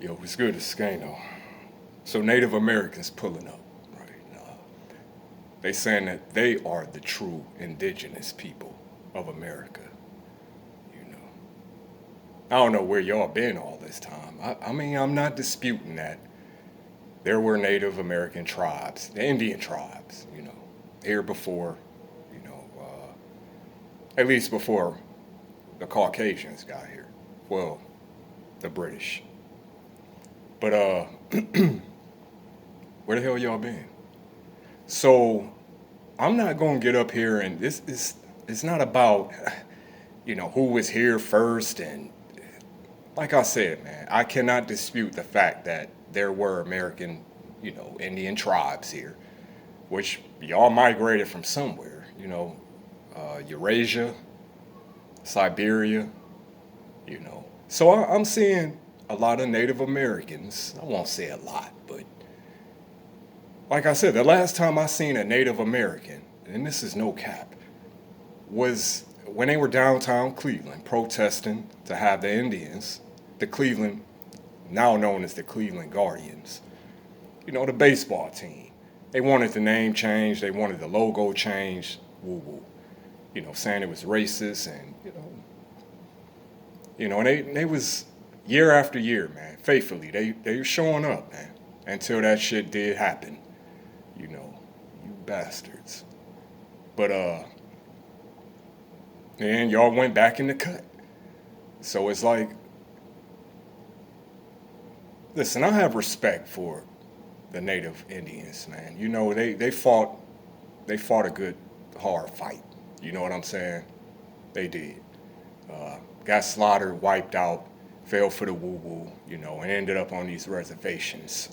Yo, it's good to Skano. So Native Americans pulling up, right? They saying that they are the true indigenous people of America. You know, I don't know where y'all been all this time. I mean, I'm not disputing that there were Native American tribes, the Indian tribes. Here before, at least before the Caucasians got here. Well, the British. But where the hell y'all been? So I'm not gonna get up here and this is it's not about who was here first, and like I said, man, I cannot dispute the fact that there were American, Indian tribes here, which y'all migrated from somewhere, Eurasia, Siberia, So I'm seeing a lot of Native Americans. I won't say a lot, but like I said, the last time I seen a Native American, and this is no cap, was when they were downtown Cleveland protesting to have the Indians, the Cleveland, now known as the Cleveland Guardians, the baseball team. They wanted the name changed, they wanted the logo changed, woo woo, saying it was racist, and and they was year after year, man, faithfully, they were showing up, man, until that shit did happen, you bastards. But and y'all went back in the cut. So it's like, listen, I have respect for the native Indians, man. They fought a good hard fight. You know what I'm saying? They did. Got slaughtered, wiped out, fell for the woo-woo, and ended up on these reservations.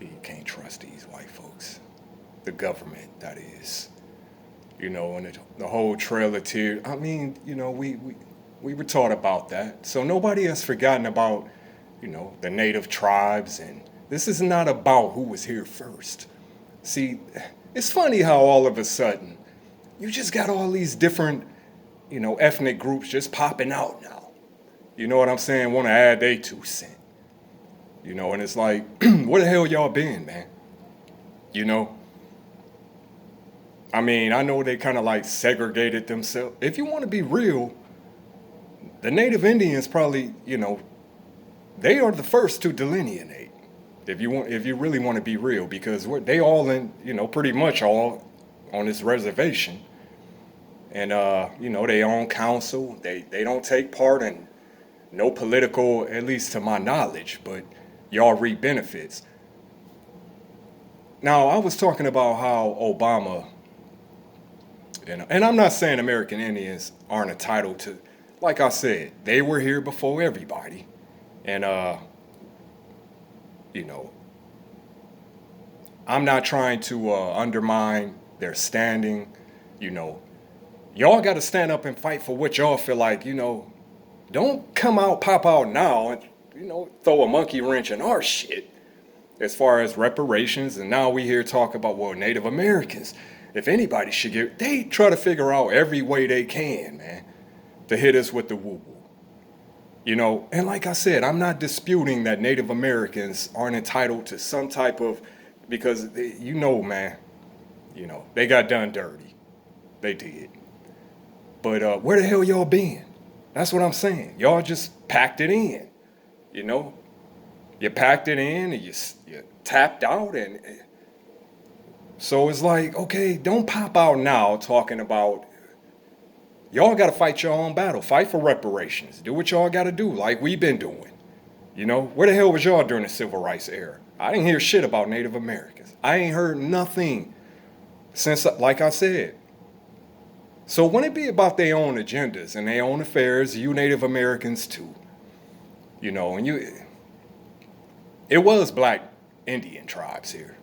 You can't trust these white folks. The government, that is. And the whole Trail of Tears. I mean, we were taught about that. So nobody has forgotten about, the native tribes. And this is not about who was here first. See, it's funny how all of a sudden you just got all these different, ethnic groups just popping out now. You know what I'm saying? Want to add their 2 cents. And it's like, where the hell y'all been, man? I mean, I know they kind of like segregated themselves. If you want to be real, the native Indians probably, they are the first to delineate. If you really want to be real, because they all in, pretty much all on this reservation. And, they own council. They don't take part in no political, at least to my knowledge, but y'all reap benefits. Now, I was talking about how Obama, and I'm not saying American Indians aren't entitled to, like I said, they were here before everybody. And, I'm not trying to undermine their standing. Y'all got to stand up and fight for what y'all feel like, don't pop out now and, throw a monkey wrench in our shit as far as reparations. And now we here talk about, well, Native Americans, if anybody should get, they try to figure out every way they can, man, to hit us with the woo-woo. And like I said, I'm not disputing that Native Americans aren't entitled to some type of, because, man, they got done dirty. They did. But where the hell y'all been? That's what I'm saying. Y'all just packed it in, You packed it in and you tapped out. And so it's like, okay, don't pop out now talking about, y'all got to fight your own battle. Fight for reparations. Do what y'all got to do like we've been doing. Where the hell was y'all during the Civil Rights era? I didn't hear shit about Native Americans. I ain't heard nothing since, like I said. So when it be about their own agendas and their own affairs, you Native Americans too. And it was black Indian tribes here.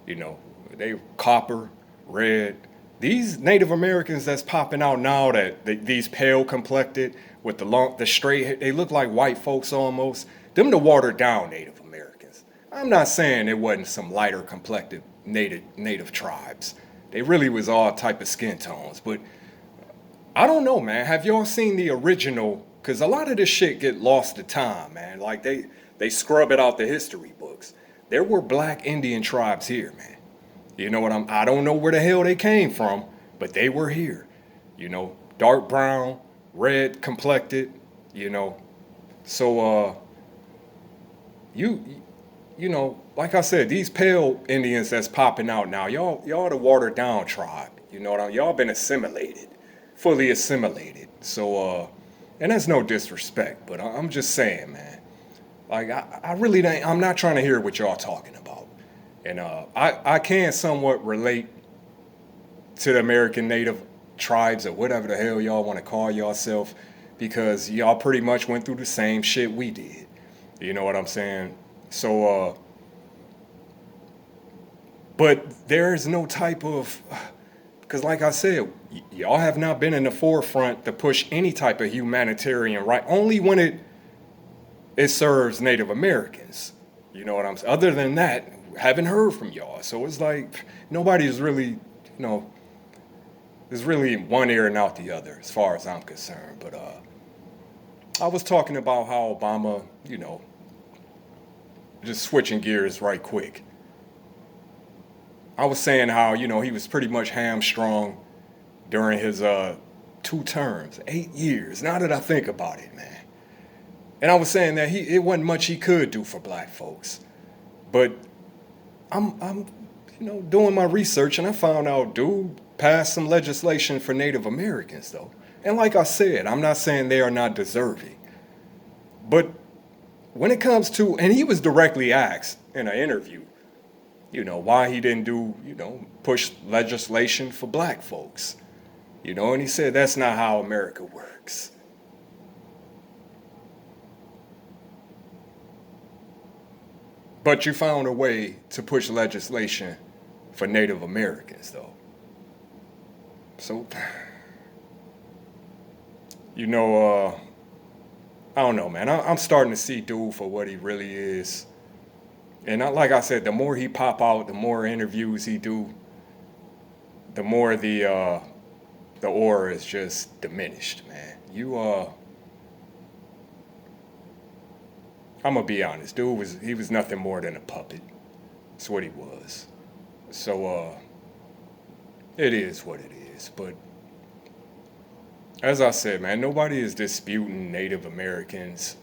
They copper, red. These Native Americans that's popping out now, these pale complected with the straight, they look like white folks almost. Them the watered down Native Americans. I'm not saying it wasn't some lighter complected native tribes. They really was all type of skin tones. But I don't know, man. Have y'all seen the original? Because a lot of this shit get lost to time, man. Like They scrub it out the history books. There were black Indian tribes here, man. You know what I don't know where the hell they came from, but they were here. You know, dark brown, red complected, you know. So you you know, like I said, these pale Indians that's popping out now, y'all the watered down tribe. You know what I mean? Y'all been assimilated, fully assimilated. So and that's no disrespect, but I'm just saying, man. Like I really don't, I'm not trying to hear what y'all talking about. And I can somewhat relate to the American Native tribes or whatever the hell y'all want to call yourself because y'all pretty much went through the same shit we did. You know what I'm saying? So, but there is no type of, because like I said, y'all have not been in the forefront to push any type of humanitarian right, only when it serves Native Americans. You know what I'm saying? Other than that, haven't heard from y'all. So it's like nobody's really, you know, there's really one ear and out the other as far as I'm concerned. But I was talking about how Obama, you know, just switching gears right quick. I was saying how, you know, he was pretty much hamstrung during his 2 terms, 8 years. Now that I think about it, man. And I was saying that it wasn't much he could do for black folks. But I'm you know, doing my research and I found out dude passed some legislation for Native Americans though. And like I said, I'm not saying they are not deserving. But when it comes to, and he was directly asked in an interview, you know, why he didn't do, you know, push legislation for black folks. You know, and he said that's not how America works. But you found a way to push legislation for Native Americans, though. So, you know, I don't know, man. I'm starting to see dude for what he really is. And like I said, the more he pop out, the more interviews he do, the more the aura is just diminished, man. I'm gonna be honest, he was nothing more than a puppet. That's what he was. So it is what it is. But as I said, man, nobody is disputing Native Americans.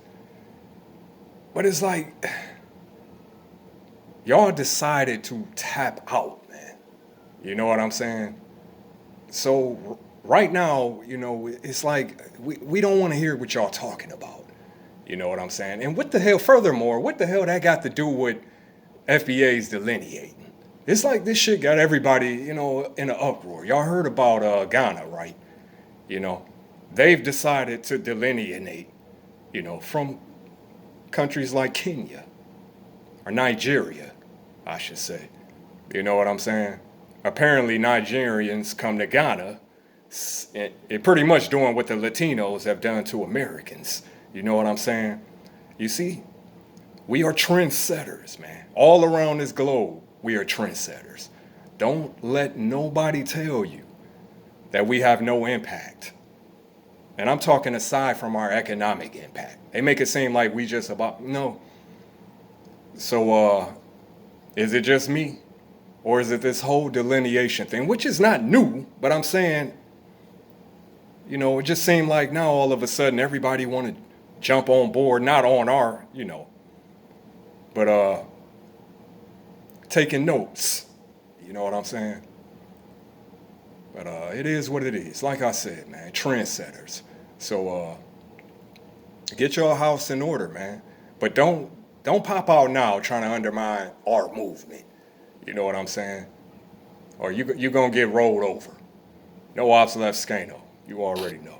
But it's like y'all decided to tap out, man. You know what I'm saying? So right now, you know, it's like we don't want to hear what y'all talking about. You know what I'm saying? And what the hell, furthermore, what the hell that got to do with FBA's delineating? It's like this shit got everybody, you know, in an uproar. Y'all heard about Ghana, right? You know, they've decided to delineate, you know, from countries like Kenya or Nigeria, I should say. You know what I'm saying? Apparently Nigerians come to Ghana and pretty much doing what the Latinos have done to Americans. You know what I'm saying? You see, we are trendsetters, man. All around this globe, we are trendsetters. Don't let nobody tell you that we have no impact. And I'm talking aside from our economic impact. They make it seem like we just about, no. So, is it just me? Or is it this whole delineation thing, which is not new, but I'm saying, you know, it just seemed like now all of a sudden everybody want to jump on board, not on our, you know, but taking notes. You know what I'm saying? But it is what it is. Like I said, man, trendsetters. So get your house in order, man. But don't pop out now trying to undermine our movement. You know what I'm saying? Or you're going to get rolled over. No ops left Scano. You already know.